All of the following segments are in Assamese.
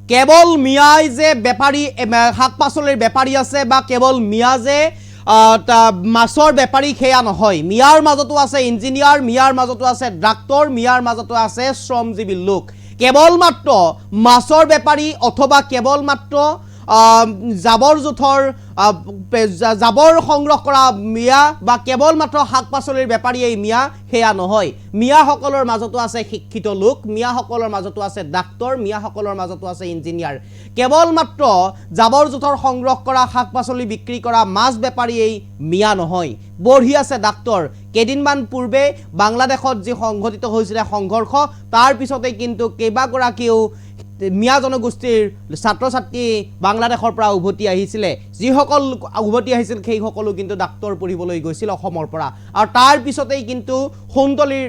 কেৱল মিয়াই যে বেপাৰী শাক পাচলিৰ বেপাৰী আছে বা কেৱল মিয়া যে মাছৰ বেপাৰী সেয়া নহয় মিয়াৰ মাজতো আছে ইঞ্জিনিয়াৰ মিয়াৰ মাজতো আছে ডাক্তৰ মিয়াৰ মাজতো আছে শ্ৰমজীৱী লোক কেৱল মাত্ৰ মাছৰ বেপাৰী অথবা কেৱল মাত্ৰ জাবৰ জোথৰ জাবৰ সংগ্ৰহ কৰা মিয়া বা কেৱল মাত্ৰ শাক পাচলিৰ বেপাৰী এই মিয়া সেয়া নহয় মিয়াসকলৰ মাজতো আছে শিক্ষিত লোক মিয়াসকলৰ মাজতো আছে ডাক্তৰ মিয়াসকলৰ মাজতো আছে ইঞ্জিনিয়াৰ কেৱল মাত্ৰ জাবৰ জোথৰ সংগ্ৰহ কৰা শাক পাচলি বিক্ৰী কৰা মাছ বেপাৰী এই মিয়া নহয় বঢ়ি আছে ডাক্তৰ কেদিনমান পূৰ্বে বাংলাদেশত যি সংঘটিত হৈছিল সংঘৰ্ষ তাৰ পিছতে কিন্তু কেইবাগৰাকীও মিয়া জনগোষ্ঠীৰ ছাত্ৰ ছাত্ৰী বাংলাদেশৰ পৰা উভতি আহিছিল যিসকল উভতি আহিছিল সেই সকলো কিন্তু ডাক্তৰ পঢ়িবলৈ গৈছিল অসমৰ পৰা আৰু তাৰ পিছতেই কিন্তু সুন্দলীৰ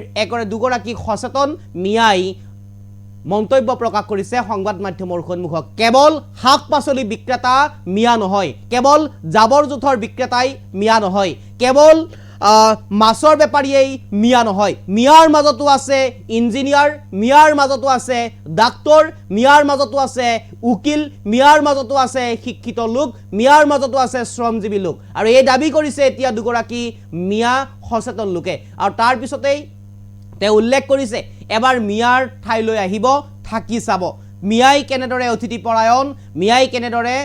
দুগৰাকী সচেতন মিয়াই মন্তব্য প্ৰকাশ কৰিছে সংবাদ মাধ্যমৰ সন্মুখত কেৱল শাক পাচলি বিক্ৰেতা মিয়া নহয় কেৱল জাবৰ জোথৰ বিক্ৰেতাই মিয়া নহয় কেৱল মাছৰ বেপাৰীয়ে মিয়া নহয় মিয়াৰ মাজতো আছে ইঞ্জিনিয়াৰ মিয়াৰ মাজতো আছে ডাক্তৰ মিয়াৰ মাজতো আছে উকিল মিয়াৰ মাজতো আছে শিক্ষিত লোক মিয়াৰ মাজতো আছে শ্ৰমজীৱী লোক আৰু এই দাবী কৰিছে এতিয়া দুগৰাকী মিয়া সচেতন লোকে আৰু তাৰ পিছতেই তেওঁ উল্লেখ কৰিছে এবাৰ মিয়াৰ ঠাইলৈ আহিব থাকি চাব মিয়াই কেনেদৰে অতিথি পৰায়ণ মিয়াই কেনেদৰে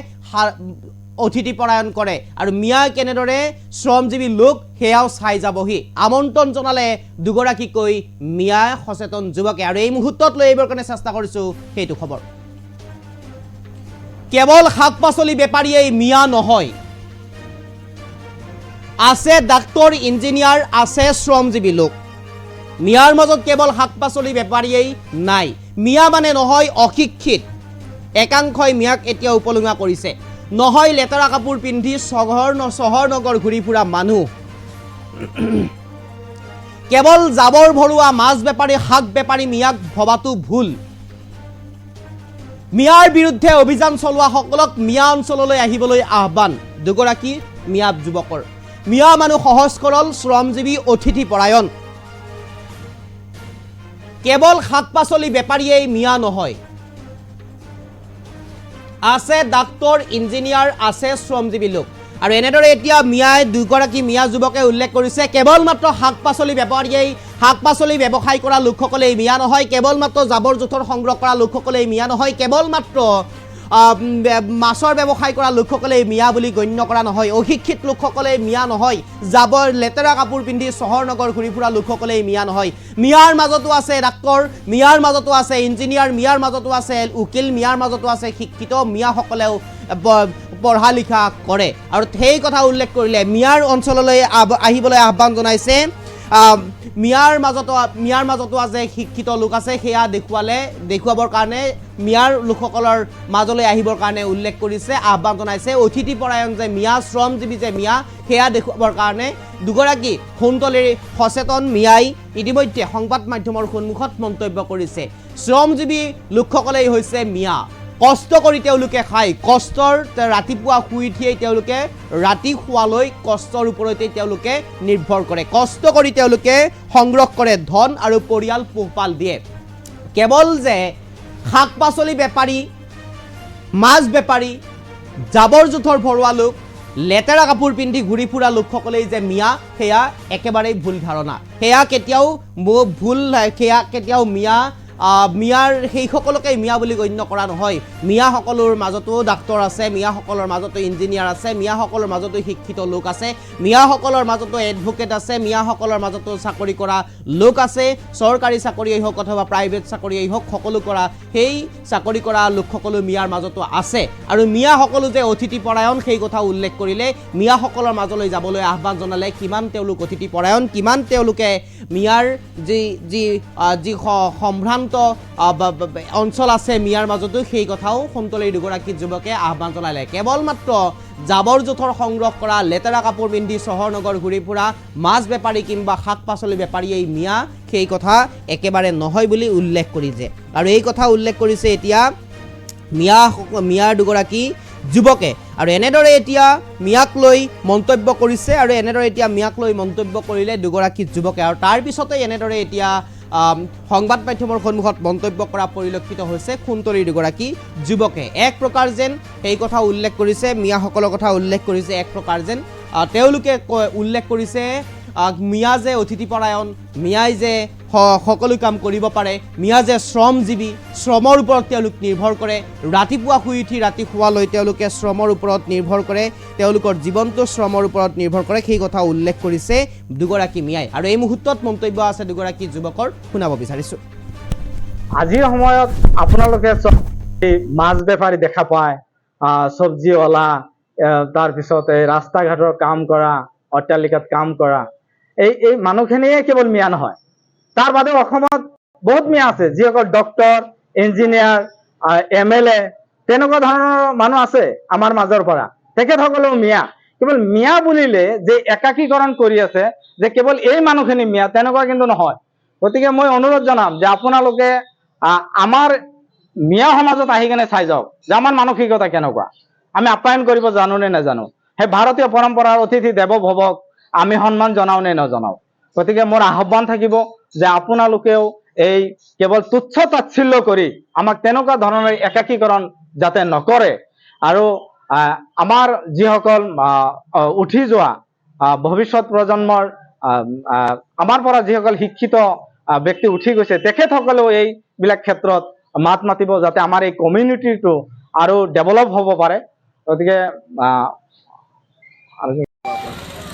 অতিথি পৰায়ণ কৰে আৰু মিয়াই কেনেদৰে শ্ৰমজীৱী লোক সেয়াও চাই যাবহি আমন্ত্ৰণ জনালে দুগৰাকীকৈ মিয়া সচেতন যুৱকে আৰু এই মুহূৰ্তত লৈ এইবাৰ কাৰণে চেষ্টা কৰিছো সেইটো খবৰ কেৱল শাক পাচলি বেপাৰীয়ে মিয়া নহয় আছে ডাক্তৰ ইঞ্জিনিয়াৰ আছে শ্ৰমজীৱী লোক মিয়াৰ মাজত কেৱল শাক পাচলি বেপাৰীয়ে নাই মিয়া মানে নহয় অশিক্ষিত একাংশই মিয়াক এতিয়া উপলুঙা কৰিছে নহয় লেতেৰা কাপোৰ পিন্ধি চহৰ নগৰ ঘূৰি ফুৰা মানুহ কেৱল জাবৰ ভৰুৱা মাছ বেপাৰী শাক বেপাৰী মিয়াক ভবাটো ভুল মিয়াৰ বিৰুদ্ধে অভিযান চলোৱা সকলক মিয়া অঞ্চললৈ আহিবলৈ আহ্বান দুগৰাকী মিয়া যুৱকৰ মিয়া মানুহ সহজ সৰল শ্ৰমজীৱী অতিথি পৰায়ণ কেৱল শাক পাচলি বেপাৰীয়ে মিয়া নহয় আছে ডাক্তৰ ইঞ্জিনিয়াৰ আছে শ্ৰমজীৱী লোক আৰু এনেদৰে এতিয়া মিয়াই দুগৰাকী মিয়া যুৱকে উল্লেখ কৰিছে কেৱল মাত্ৰ শাক পাচলি বেপাৰীয়ে শাক পাচলি ব্যৱসায় কৰা লোকসকলে মিয়া নহয় কেৱল মাত্ৰ জাবৰ জোথৰ সংগ্ৰহ কৰা লোকসকলে মিয়া নহয় কেৱল মাত্ৰ মাছৰ ব্যৱসায় কৰা লোকসকলে মিয়া বুলি গণ্য কৰা নহয় অশিক্ষিত লোকসকলে মিয়া নহয় জাবৰ লেতেৰা কাপোৰ পিন্ধি চহৰ নগৰ ঘূৰি ফুৰা লোকসকলে মিয়া নহয় মিয়াৰ মাজতো আছে ডাক্তৰ মিয়াৰ মাজতো আছে ইঞ্জিনিয়াৰ মিয়াৰ মাজতো আছে উকিল মিয়াৰ মাজতো আছে শিক্ষিত মিয়াসকলেও পঢ়া লিখা কৰে আৰু সেই কথা উল্লেখ কৰিলে মিয়াৰ অঞ্চললৈ আহিবলৈ আহ্বান জনাইছে মিয়াৰ মাজতো আছে শিক্ষিত লোক আছে সেয়া দেখুৱাবৰ কাৰণে মিয়াৰ লোকসকলৰ মাজলৈ আহিবৰ কাৰণে উল্লেখ কৰিছে আহ্বান জনাইছে অতিথি পৰায়ণ যে মিয়া শ্ৰমজীৱী যে মিয়া সেয়া দেখুৱাবৰ কাৰণে দুগৰাকী সুন্দলীৰ সচেতন মিয়াই ইতিমধ্যে সংবাদ মাধ্যমৰ সন্মুখত মন্তব্য কৰিছে শ্ৰমজীৱী লোকসকলেই হৈছে মিয়া কষ্ট কৰি তেওঁলোকে খায় কষ্টৰ ৰাতিপুৱা শুই উঠিয়েই তেওঁলোকে ৰাতি শুৱালৈ কষ্টৰ ওপৰতেই তেওঁলোকে নিৰ্ভৰ কৰে কষ্ট কৰি তেওঁলোকে সংগ্ৰহ কৰে ধন আৰু পৰিয়াল পোহপাল দিয়ে কেৱল যে শাক পাচলি বেপাৰী মাছ বেপাৰী জাবৰ জোথৰ ভৰোৱা লোক লেতেৰা কাপোৰ পিন্ধি ঘূৰি ফুৰা লোকসকলেই যে মিয়া সেয়া একেবাৰেই ভুল ধাৰণা সেয়া কেতিয়াও মিয়াৰ সেই সকলকে মিয়া বুলি গণ্য কৰা নহয় মিয়াসকলৰ মাজতো ডাক্তৰ আছে মিয়াসকলৰ মাজতো ইঞ্জিনিয়াৰ আছে মিয়াসকলৰ মাজতো শিক্ষিত লোক আছে মিয়াসকলৰ মাজতো এডভোকেট আছে মিয়াসকলৰ মাজতো চাকৰি কৰা লোক আছে চৰকাৰী চাকৰিয়েই হওক অথবা প্ৰাইভেট চাকৰিয়েই হওক সকলো কৰা সেই চাকৰি কৰা লোকসকলো মিয়াৰ মাজতো আছে আৰু মিয়াসকলো যে অতিথি পৰায়ণ সেই কথা উল্লেখ কৰিলে মিয়াসকলৰ মাজলৈ যাবলৈ আহ্বান জনালে কিমান তেওঁলোক অতিথি পৰায়ণ কিমান তেওঁলোকে মিয়াৰ যি সম্ভ্ৰান্ত অঞ্চল আছে মিয়াৰ মাজতো সেই কথাও সুন্দলীৰ দুগৰাকী যুৱকে আহ্বান জনালে কেৱল মাত্ৰ জাবৰ জোথৰ সংগ্ৰহ কৰা লেতেৰা কাপোৰ পিন্ধি চহৰ নগৰ ঘূৰি ফুৰা মাছ বেপাৰী কিংবা শাক পাচলি বেপাৰীয়ে মিয়া সেই কথা একেবাৰে নহয় বুলি উল্লেখ কৰিছে আৰু এই কথা উল্লেখ কৰিছে এতিয়া মিয়াৰ দুগৰাকী যুৱকে আৰু এনেদৰে এতিয়া মিয়াক লৈ মন্তব্য কৰিছে আৰু এনেদৰে এতিয়া মিয়াক লৈ মন্তব্য কৰিলে দুগৰাকী যুৱকে আৰু তাৰ পিছতে এনেদৰে এতিয়া সংবাদ মাধ্যমৰ সন্মুখত মন্তব্য কৰা পৰিলক্ষিত হৈছে খুনতলীৰ দুগৰাকী যুৱকে। এক প্ৰকাৰ যেন সেই কথা উল্লেখ কৰিছে, মিয়াসকলৰ কথা উল্লেখ কৰিছে, এক প্ৰকাৰ যেন তেওঁলোকে উল্লেখ কৰিছে মিয়া যে অতিথিপৰায়ণ, মিয়াই যে সকলো কাম কৰিব পাৰে, মিয়া যে শ্ৰমজীৱী, শ্ৰমৰ ওপৰত তেওঁলোক নিৰ্ভৰ কৰে, ৰাতিপুৱা শুই উঠি ৰাতি শুৱালৈ তেওঁলোকে শ্ৰমৰ ওপৰত নিৰ্ভৰ কৰে, তেওঁলোকৰ জীৱনটো শ্ৰমৰ ওপৰত নিৰ্ভৰ কৰে, সেই কথা উল্লেখ কৰিছে দুগৰাকী মিয়াই। আৰু এই মুহূৰ্তত মন্তব্য আছে দুগৰাকী যুৱকৰ, শুনাব বিচাৰিছোঁ। আজিৰ সময়ত আপোনালোকে মাছ বেপাৰী দেখা পায়, চব্জিৱালা, তাৰপিছত এই ৰাস্তা ঘাটৰ কাম কৰা, অট্টালিকাত কাম কৰা, এই মানুহখিনিয়ে কেৱল মিয়া নহয়, তাৰ বাদে অসমত বহুত মিয়া আছে, যিসকল ডক্তৰ, ইঞ্জিনিয়াৰ, MLA, তেনেকুৱা ধৰণৰ মানুহ আছে আমাৰ মাজৰ পৰা, তেখেতসকলেও মিয়া। কেৱল মিয়া বুলিলে যে একাকীকৰণ কৰি আছে যে কেৱল এই মানুহখিনি মিয়া, তেনেকুৱা কিন্তু নহয়। গতিকে মই অনুৰোধ জনাম যে আপোনালোকে আমাৰ মিয়া সমাজত আহি কেনে চাই যাওক যে আমাৰ মানসিকতা কেনেকুৱা, আমি আপ্যায়ন কৰিব জানো নে নাজানো, সেই ভাৰতীয় পৰম্পৰাৰ অতিথি দেৱ ভৱক আমি সন্মান জনাও নে নজনাও। গতিকে মোৰ আহ্বান থাকিব যে আপোনালোকেও এই কেৱল তুচ্ছ তাচ্ছিল্য কৰি আমাক তেনেকুৱা ধৰণৰ একাকীকৰণ যাতে নকৰে, আৰু আমাৰ যিসকল উঠি যোৱা ভৱিষ্যত প্ৰজন্মৰ আমাৰ পৰা যিসকল শিক্ষিত ব্যক্তি উঠি গৈছে, তেখেতসকলেও এইবিলাক ক্ষেত্ৰত মাত মাতিব, যাতে আমাৰ এই কমিউনিটিটো আৰু ডেভেলপ হ'ব পাৰে। গতিকে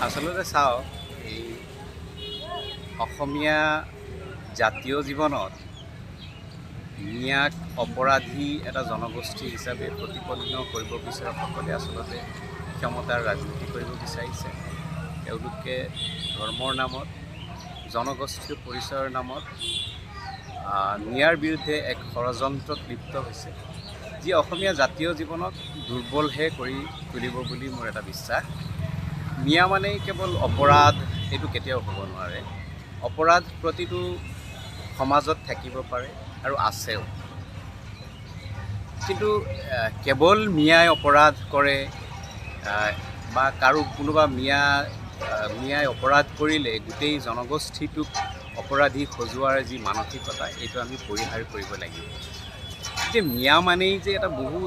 আচলতে চাওক, এই অসমীয়া জাতীয় জীৱনত মিয়াক অপৰাধী এটা জনগোষ্ঠী হিচাপে প্ৰতিপন্ন কৰিব বিচৰাসকলে আচলতে ক্ষমতাৰ ৰাজনীতি কৰিব বিচাৰিছে। তেওঁলোকে ধৰ্মৰ নামত, জনগোষ্ঠীয় পৰিচয়ৰ নামত মিয়াৰ বিৰুদ্ধে এক ষড়যন্ত্ৰত লিপ্ত হৈছে, যি অসমীয়া জাতীয় জীৱনক দুৰ্বলহে কৰি তুলিব বুলি মোৰ এটা বিশ্বাস। মিয়া মানে কেৱল অপৰাধ, এইটো কেতিয়াও হ'ব নোৱাৰে। অপৰাধ প্ৰতিটো সমাজত থাকিব পাৰে আৰু আছেও, কিন্তু কেৱল মিয়াই অপৰাধ কৰে বা কোনোবা মিয়াই অপৰাধ কৰিলে গোটেই জনগোষ্ঠীটোক অপৰাধী সজোৱাৰ যি মানসিকতা, এইটো আমি পৰিহাৰ কৰিব লাগিব। যে মিয়া মানেই যে এটা বহু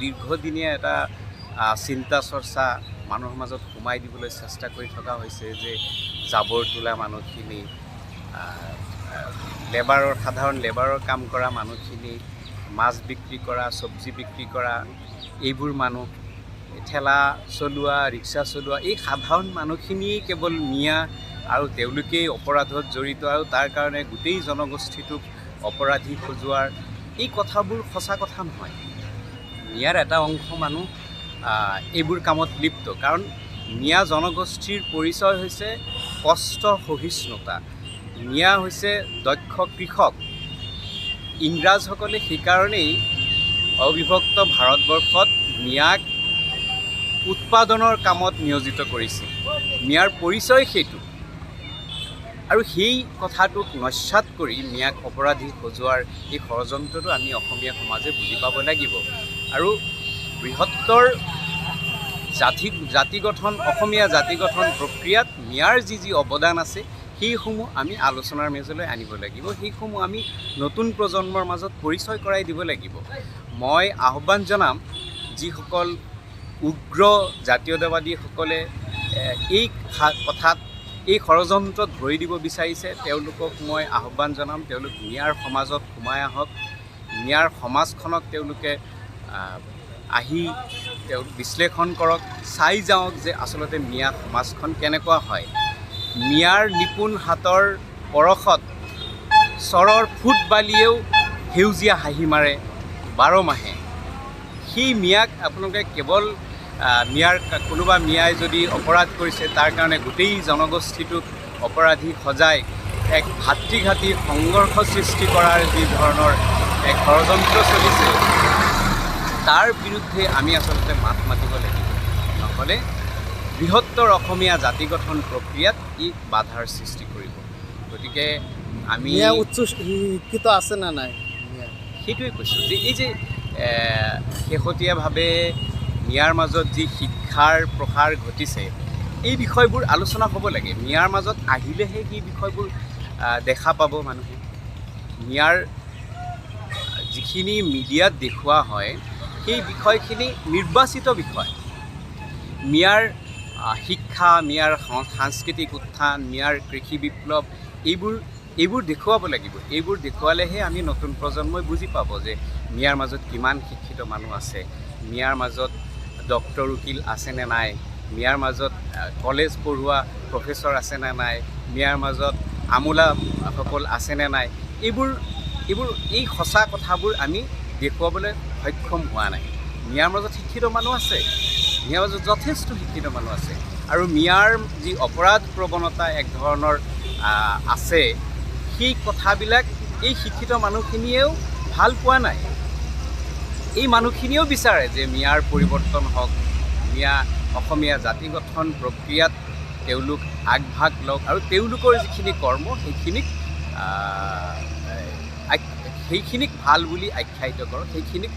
দীৰ্ঘদিনীয়া এটা চিন্তা চৰ্চা মানুহৰ মাজত সোমাই দিবলৈ চেষ্টা কৰি থকা হৈছে, যে জাবৰ তোলা মানুহখিনি, সাধাৰণ লেবাৰৰ কাম কৰা মানুহখিনি, মাছ বিক্ৰী কৰা, চব্জি বিক্ৰী কৰা, এইবোৰ মানুহ, ঠেলা চলোৱা, ৰিক্সা চলোৱা, এই সাধাৰণ মানুহখিনিয়েই কেৱল মিয়া আৰু তেওঁলোকেই অপৰাধত জড়িত, আৰু তাৰ কাৰণে গোটেই জনগোষ্ঠীটোক অপৰাধী সজোৱাৰ এই কথাবোৰ সঁচা কথা নহয়। মিয়াৰ এটা অংশ মানুহ এইবোৰ কামত লিপ্ত, কাৰণ মিয়া জনগোষ্ঠীৰ পৰিচয় হৈছে কষ্ট সহিষ্ণুতা। মিয়া হৈছে দক্ষ কৃষক। ইংৰাজসকলে সেইকাৰণেই অবিভক্ত ভাৰতবৰ্ষত মিয়াক উৎপাদনৰ কামত নিয়োজিত কৰিছিল। মিয়াৰ পৰিচয় সেইটো, আৰু সেই কথাটোক নস্যাৎ কৰি মিয়াক অপৰাধী সজোৱাৰ এই ষড়যন্ত্ৰটো আমি অসমীয়া সমাজে বুজি পাব লাগিব। আৰু বৃহত্তৰ জাতি গঠন, অসমীয়া জাতি গঠন প্ৰক্ৰিয়াত মিয়াৰ যি অৱদান আছে, সেইসমূহ আমি আলোচনাৰ মেজলৈ আনিব লাগিব, সেইসমূহ আমি নতুন প্ৰজন্মৰ মাজত পৰিচয় কৰাই দিব লাগিব। মই আহ্বান জনাম যিসকল উগ্ৰ জাতীয়তাবাদীসকলে এই কথাত, এই ষড়যন্ত্ৰত ভৰি দিব বিচাৰিছে, তেওঁলোকক মই আহ্বান জনাম, তেওঁলোক মিয়াৰ সমাজত সোমাই আহক। মিয়াৰ সমাজখনক তেওঁলোকে আহি বিশ্লেষণ কৰক, চাই যাওক যে আচলতে মিয়া সমাজখন কেনেকুৱা হয়। মিয়াৰ নিপুণ হাতৰ পৰশত চৰৰ ফুট বালিয়েও সেউজীয়া হাঁহি মাৰে 12 মাহে। সেই মিয়াক আপোনালোকে কেৱল কোনোবা মিয়াই যদি অপৰাধ কৰিছে, তাৰ কাৰণে গোটেই জনগোষ্ঠীটোক অপৰাধী সজাই এক ভাতৃঘাতী সংঘৰ্ষ সৃষ্টি কৰাৰ যি ধৰণৰ এক ষড়যন্ত্ৰ চলিছে, তাৰ বিৰুদ্ধে আমি আচলতে মাত মাতিব লাগিব। নহ'লে বৃহত্তৰ অসমীয়া জাতি গঠন প্ৰক্ৰিয়াত ই বাধাৰ সৃষ্টি কৰিব। গতিকে আমি উচ্চ শিক্ষিত আছে না নাই, সেইটোৱে কৈছোঁ যে এই যে শেহতীয়াভাৱে মিয়াৰ মাজত যি শিক্ষাৰ প্ৰসাৰ ঘটিছে, এই বিষয়বোৰ আলোচনা হ'ব লাগে। মিয়াৰ মাজত আহিলেহে সেই বিষয়বোৰ দেখা পাব মানুহে। মিয়াৰ যিখিনি মিডিয়াত দেখুওৱা হয় সেই বিষয়খিনি নিৰ্বাচিত বিষয়। মিয়াৰ শিক্ষা, মিয়াৰ সাংস্কৃতিক উত্থান, মিয়াৰ কৃষি বিপ্লৱ এইবোৰ দেখুৱাব লাগিব। এইবোৰ দেখুৱালেহে আমি নতুন প্ৰজন্মই বুজি পাব যে মিয়াৰ মাজত কিমান শিক্ষিত মানুহ আছে, মিয়াৰ মাজত ডক্তৰ উকিল আছেনে নাই, মিয়াৰ মাজত কলেজ পঢ়োৱা প্ৰফেচৰ আছেনে নাই, মিয়াৰ মাজত আমোলাসকল আছেনে নাই। এই সঁচা কথাবোৰ আমি দেখুৱাবলৈ সক্ষম হোৱা নাই। মিয়াৰ মাজত শিক্ষিত মানুহ আছে, মিয়াৰ মাজত যথেষ্ট শিক্ষিত মানুহ আছে, আৰু মিয়াৰ যি অপৰাধ প্ৰৱণতা এক ধৰণৰ আছে, সেই কথাবিলাক এই শিক্ষিত মানুহখিনিয়েও ভাল পোৱা নাই। এই মানুহখিনিয়েও বিচাৰে যে মিয়াৰ পৰিৱৰ্তন হওক, মিয়া অসমীয়া জাতি গঠন প্ৰক্ৰিয়াত তেওঁলোক আগভাগ লওক, আৰু তেওঁলোকৰ যিখিনি কৰ্ম সেইখিনিক ভাল বুলি আখ্যায়িত কৰক, সেইখিনিক